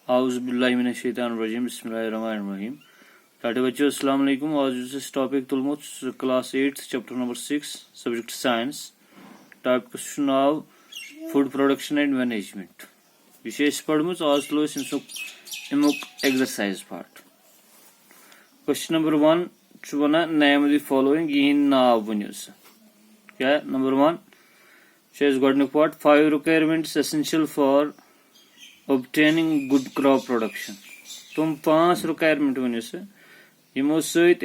Auzubillahiminash-shaytanir-rajim. Bismillahir-rahmanir-rahim. Plate bachcho, assalamu alaikum. आज इस topic तुलमुत class 8 chapter number 6 subject science topic नाव food production and management विशेष पढ़मुत आज तुलो अमुक exercise part question number 1 one name the following यहन नाव वनो क्या नंबर 1 गोडनुक part 5 requirements essential for obtaining good crop production तुम 5 रिक्वायरमेंट वनो यमो सत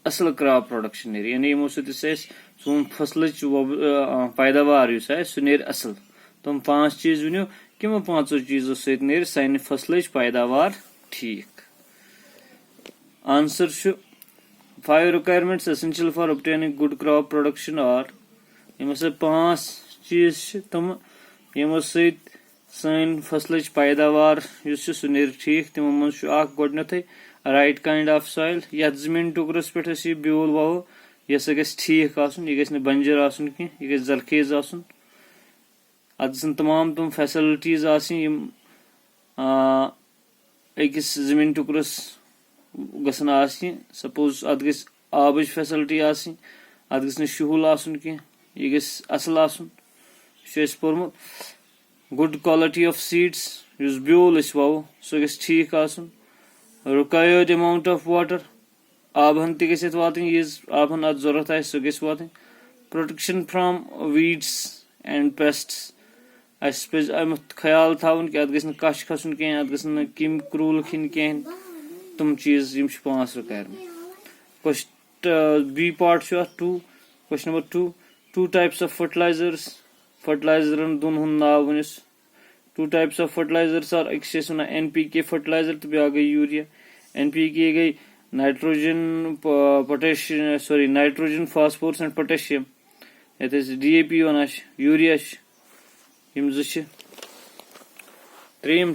असल क्रॉप प्रोडक्शन नीर यानी यमो सत सोन फसल पैदावार सह नीर असल तुम 5 चीज वनो किमो 5 चीजों सत नीर सान फसल पैदावार ठीक answer 5 requirements essential for obtaining good crop production और यमो 5 चीज तुम यमो सत सन फसल पैदावार सह नीर ठीक तिमो मज गोडनथ राइट काइंड ऑफ सॉइल ये जमीन टुकरस पे यह ब्यूल वो यह ग ठीक यह बंजर आह यह जरखेज तमाम तुम फैसिलिटीज अकिस जमीन टुकरस गसन सपोज अत ग आब फैसिलिटी अत ग शूल यह ग असल पोर्मुत गुड क्वालिटी ऑफ सीड्स ब्यूल वो सह ग ठीक required amount of water आबहन त वातन यीज आबहन अत जरूरत आए सह गस वातन protection from weeds and pests अस पे अमुत ख्याल थवन कि अत गस कश खसन कह अत गस किम क्रूल खिन कह तुम चीज 5 requirement question B part 2 question number 2 types of फर्टिलाइजरन दोन हुंद नाव वनिस 2 टाइप्स ऑफ फर्टिलाइजर्स आर एक NPK फर्टिलाइजर तो ब्या गई यूरिया NPK गई nitrogen potassium nitrogen phosphorus and potassium ये DAP वन यूरिया यम त्रेम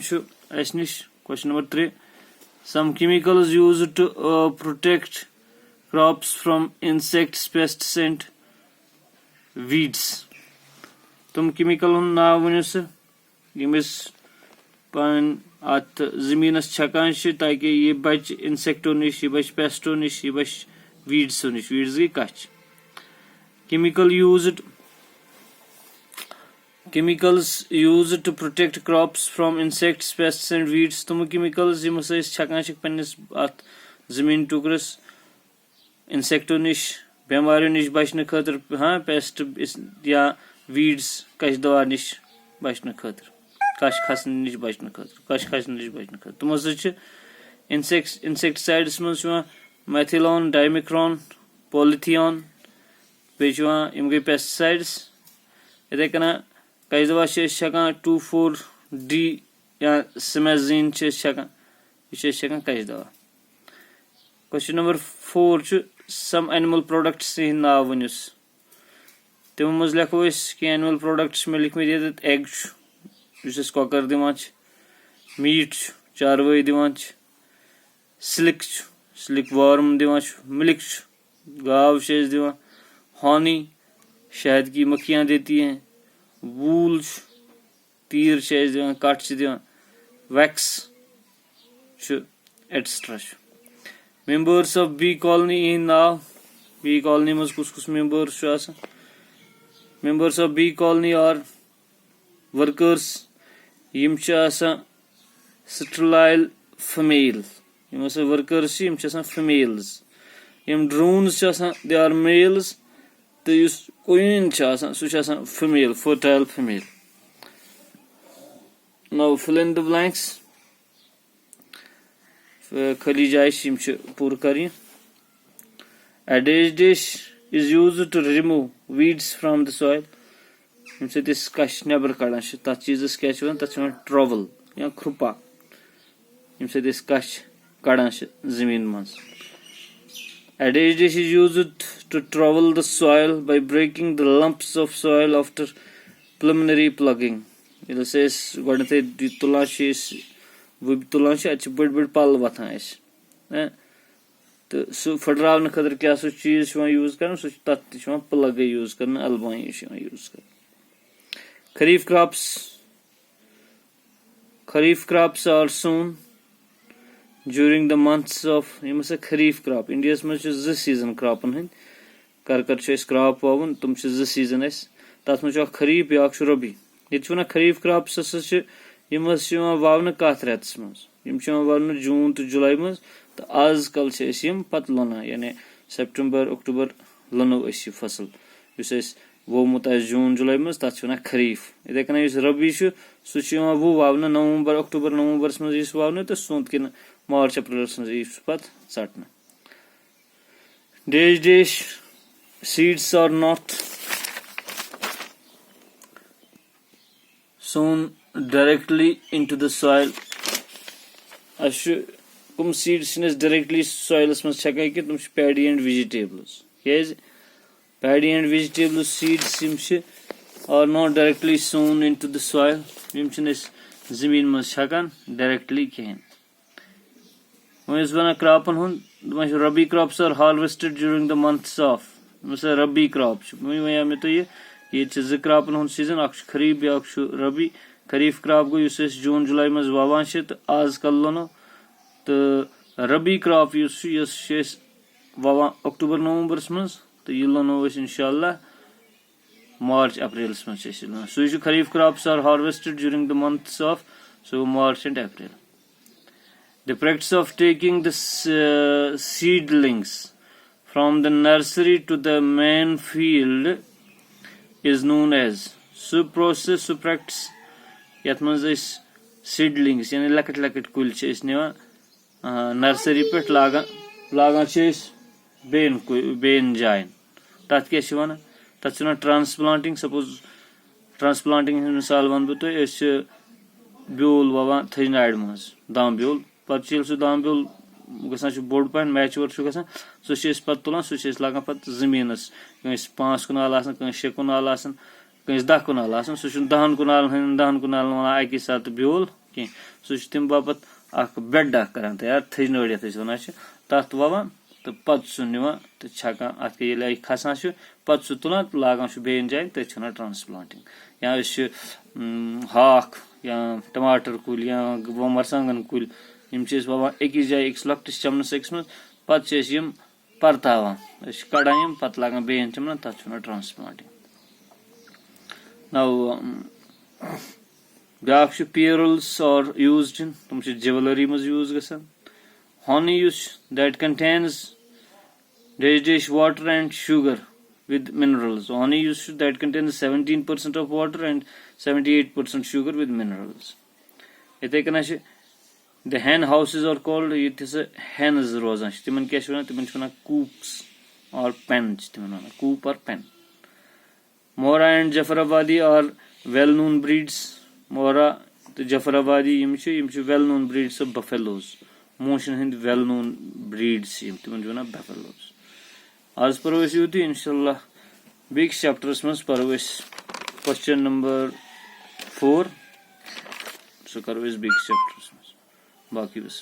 निश question number 3 some chemicals used to protect crops from insects pests and weeds तुम केमिकल नाव वन यमिस पान अत जमीनस छकान ताकि यह बच इंसेक्टों निश यह बच पेस्टों निश यह बच वीड्सों निश वीड्स गई कच chemicals used to protect crops from insects pests and weeds तुम केमिकल्स यम छकान पन्निस अत जमीन टुकरस इंसेक्टों निश बेमारियों निश बचने खतर हाँ पेस्ट या वीड्स कश दवा निश बचने खतर कश खसन निश बचने खतर तुम इंसेक्टिसाइड्स मज मैथिलोन डाइमिक्रॉन पॉलिथियन बे गई पेस्टिसाइड्स इथे कना कश दवा छकान 2,4-D या सिमेजीन छकान यह कश दवा question number 4 some animal products नाव वनिस तमो मज लिखो कि एनिमल प्रोडक्ट्स में लिखम एग कॉकर दिवान मीट चारवाई दिवान सिल्क वार्म दिवान मिल्क गाव दिवान हनी शहद की मक्खियाँ देती हैं वूल तीर दिवान कट दिवान wax etcetera members of bee colony इन नाव बी कॉलोनी मज कुस members members of bee colony are workers yim sterile female yim workers yim females yim drones they are males the yus queen su female fertile female now fill in the blanks khali jay yim pur kari a dish is used to remove weeds from the soil कश नबर कड़ान तथ चीज़ क्या तथ trouble या खुरपा कश कड़ान जमीन मज एडेज dish is used to travel the soil by breaking the lumps of soil after preliminary ploughing गोडे तुलान तुलान बड़ बड़ पल वथान तो सह फटरावन खतर क्या चीज यूज कर तथ प्लग यूज कर अलबाई यूज कर खरीफ crops Kharif crops are sown during the months of Kharif crop. India is the season crop. Karkar is crop pavun, tum the season is. That's much of Kharif, Yak Rabi. It's one of Kharif crops, you must wavna kathreats. You must wavna June to July. The Azkal Chesium Patlana, Yane September, October, Lano Ishi Fossil. You says Womuta June, July, that's when a Kharif. They can use Rabishu, Suchima, Wavna, November, October, November, is Wavna, the Sunkin, March, April, is Pat, Satna. Dish seeds are not sown directly into the soil. Seeds directly soil paddy and vegetables. Yes, paddy and vegetables seeds are not directly sown into the soil. Directly came. Rabi crops are harvested during the months of Rabi crops. It's a crop season. Kharif, Rabi. Kharif crop go uses June, July mas wawan shit az kallono. The Rabi crop uses October, November months. The yellow is inshallah March, April months. So Kharif crops are harvested during the months of March and April. The practice of taking the seedlings from the nursery to the main field is known as practice. Yatmans is seedlings, yani lakat kul is neva nursery pet lagan chase bean jain. Tat keshivana, that's not transplanting. Suppose transplanting in Salvan Buto is Bull Wava Thinide Mas, Dam Bull, Pachil Sudam Gasan board pan, match or sugasan, so she is Patulan, so she is Lagapat Ziminas, Pans Kunalasan, Shekunalasan, Dakunalasan, so should Dan Kunal and Dan Kunal Aikisat Bull, so she timbapat a bedda current, they are Thinode Thisonasha, Tatwava, the Patsunua, the Chaka, Akila Kasanshu, Patsutuna, Lagan should be enjoyed, the Chuna transplanting. Yash Hawk, Yang Tomato Kul, Yang Gomarsangan Kul. Imches Baba Ekija Exloctis Chamna 6 months, Pachesium Partava, Skadayum, Patlaga Bay and Chamna Tachuna transplanting. Now, Gakshu pearls are used in jewelry was used. Honey use that contains dish water and sugar with minerals. Honey use that contains 17% of water and 78% sugar with minerals. The hen houses are called hens rosa. Timan coops or pens. Coop or pen. Mora and Jafarabadi are well-known breeds. Mora, the Jafarabadi, yimchi well-known breeds of buffaloes. Motion hind well-known breeds. Buffaloes. As Parvais Yuti, inshallah, big chapters Parvais. Question number 4. So Parvais big chapters. बाकी बस